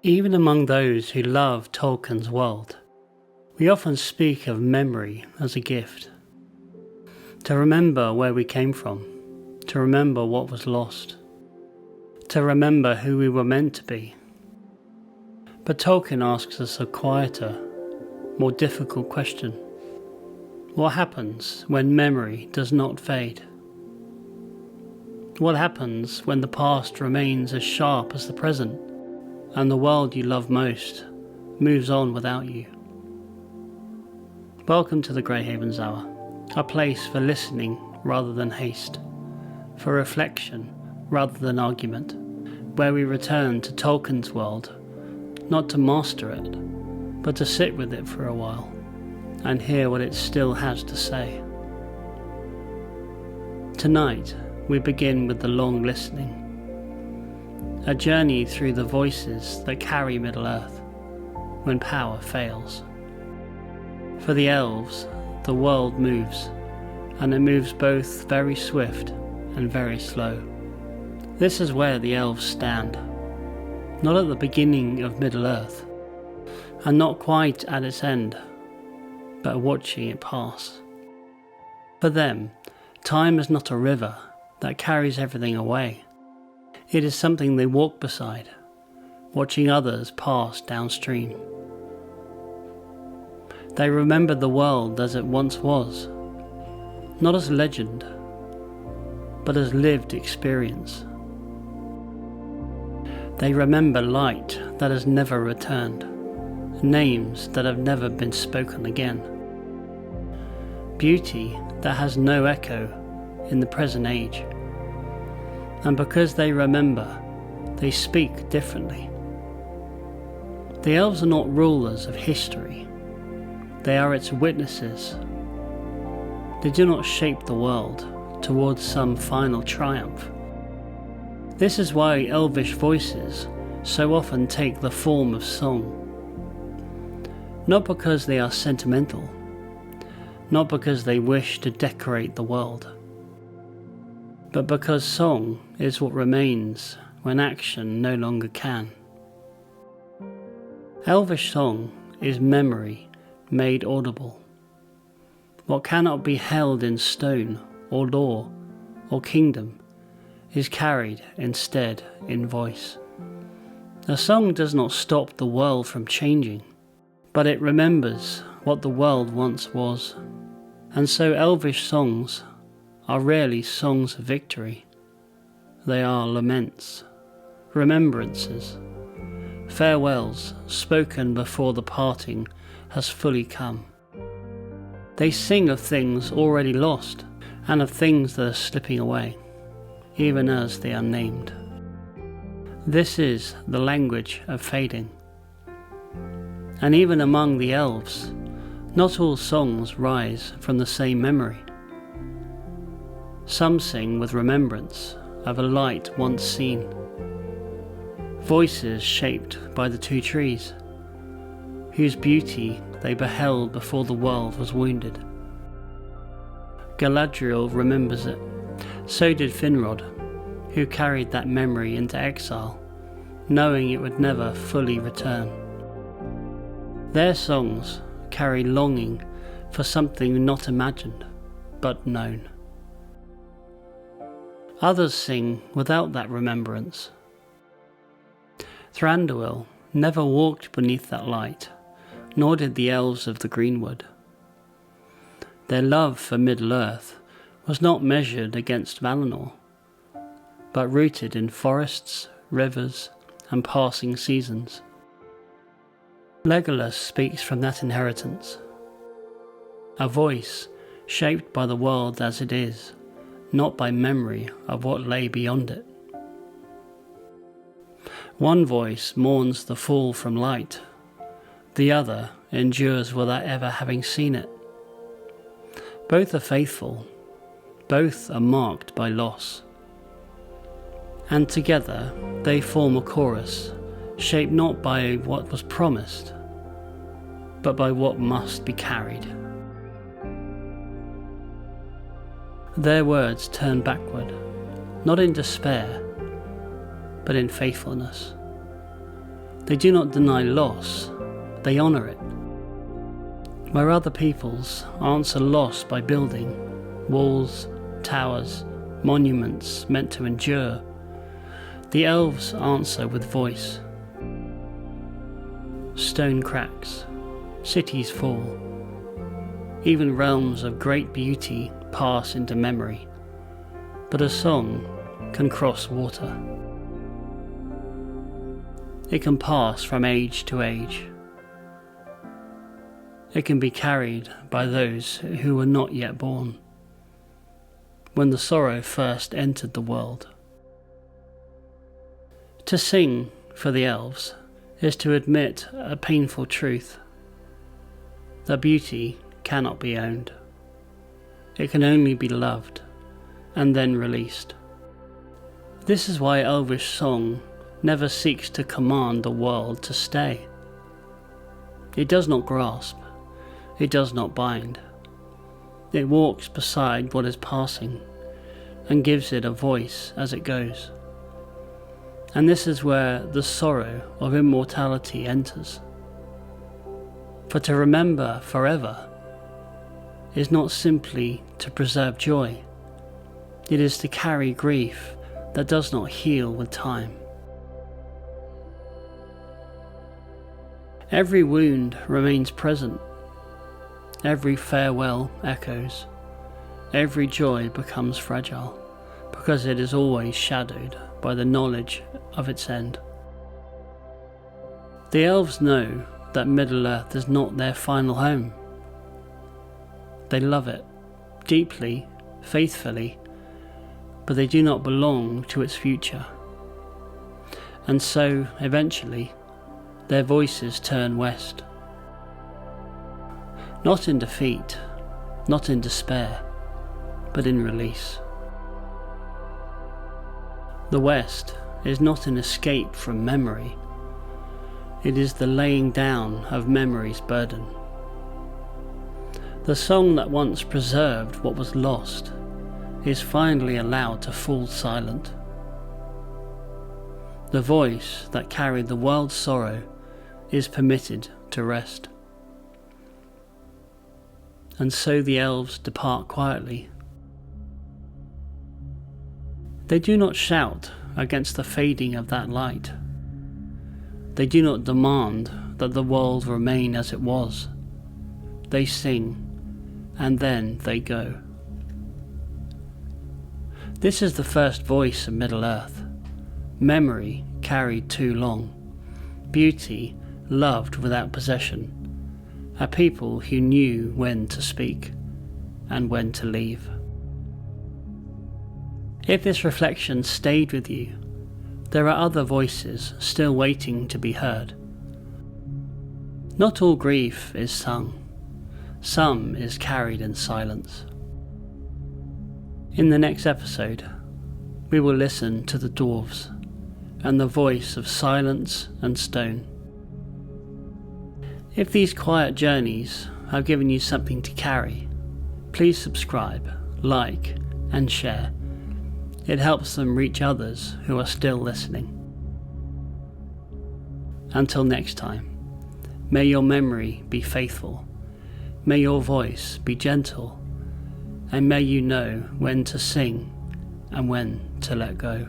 Even among those who love Tolkien's world, we often speak of memory as a gift. To remember where we came from, to remember what was lost, to remember who we were meant to be. But Tolkien asks us a quieter, more difficult question. What happens when memory does not fade? What happens when the past remains as sharp as the present, and the world you love most moves on without you? Welcome to the Greyhaven's Hour, a place for listening rather than haste, for reflection rather than argument, where we return to Tolkien's world, not to master it, but to sit with it for a while, and hear what it still has to say. Tonight, we begin with the long listening, a journey through the voices that carry Middle-earth when power fails. For the Elves, the world moves, and it moves both very swift and very slow. This is where the Elves stand, not at the beginning of Middle-earth, and not quite at its end, but watching it pass. For them, time is not a river that carries everything away. It is something they walk beside, watching others pass downstream. They remember the world as it once was, not as legend, but as lived experience. They remember light that has never returned, names that have never been spoken again, beauty that has no echo in the present age. And because they remember, they speak differently. The Elves are not rulers of history. They are its witnesses. They do not shape the world towards some final triumph. This is why Elvish voices so often take the form of song. Not because they are sentimental, not because they wish to decorate the world, but because song is what remains when action no longer can. Elvish song is memory made audible. What cannot be held in stone or law or kingdom is carried instead in voice. A song does not stop the world from changing, but it remembers what the world once was. And so Elvish songs are rarely songs of victory. They are laments, remembrances, farewells spoken before the parting has fully come. They sing of things already lost and of things that are slipping away, even as they are named. This is the language of fading. And even among the Elves, not all songs rise from the same memory. Some sing with remembrance of a light once seen, voices shaped by the two trees, whose beauty they beheld before the world was wounded. Galadriel remembers it, so did Finrod, who carried that memory into exile, knowing it would never fully return. Their songs carry longing for something not imagined, but known. Others sing without that remembrance. Thranduil never walked beneath that light, nor did the Elves of the Greenwood. Their love for Middle-earth was not measured against Valinor, but rooted in forests, rivers, and passing seasons. Legolas speaks from that inheritance, a voice shaped by the world as it is, not by memory of what lay beyond it. One voice mourns the fall from light, the other endures without ever having seen it. Both are faithful, both are marked by loss. And together they form a chorus, shaped not by what was promised, but by what must be carried. Their words turn backward, not in despair, but in faithfulness. They do not deny loss, they honour it. Where other peoples answer loss by building walls, towers, monuments meant to endure, the elves answer with voice. Stone cracks, cities fall, even realms of great beauty pass into memory, but a song can cross water. It can pass from age to age. It can be carried by those who were not yet born, when the sorrow first entered the world. To sing for the elves is to admit a painful truth, that beauty cannot be owned. It can only be loved and then released. This is why Elvish song never seeks to command the world to stay. It does not grasp, it does not bind. It walks beside what is passing and gives it a voice as it goes. And this is where the sorrow of immortality enters. For to remember forever is not simply to preserve joy, it is to carry grief that does not heal with time. Every wound remains present, every farewell echoes, every joy becomes fragile, because it is always shadowed by the knowledge of its end. The elves know that Middle-earth is not their final home. They love it, deeply, faithfully, but they do not belong to its future. And so, eventually, their voices turn west. Not in defeat, not in despair, but in release. The West is not an escape from memory. It is the laying down of memory's burden. The song that once preserved what was lost is finally allowed to fall silent. The voice that carried the world's sorrow is permitted to rest. And so the elves depart quietly. They do not shout against the fading of that light. They do not demand that the world remain as it was. They sing, and then they go. This is the first voice of Middle-earth. Memory carried too long. Beauty loved without possession. A people who knew when to speak and when to leave. If this reflection stayed with you, there are other voices still waiting to be heard. Not all grief is sung. Some is carried in silence. In the next episode, we will listen to the dwarves and the voice of silence and stone. If these quiet journeys have given you something to carry, please subscribe, like, and share. It helps them reach others who are still listening. Until next time, may your memory be faithful, may your voice be gentle, and may you know when to sing and when to let go.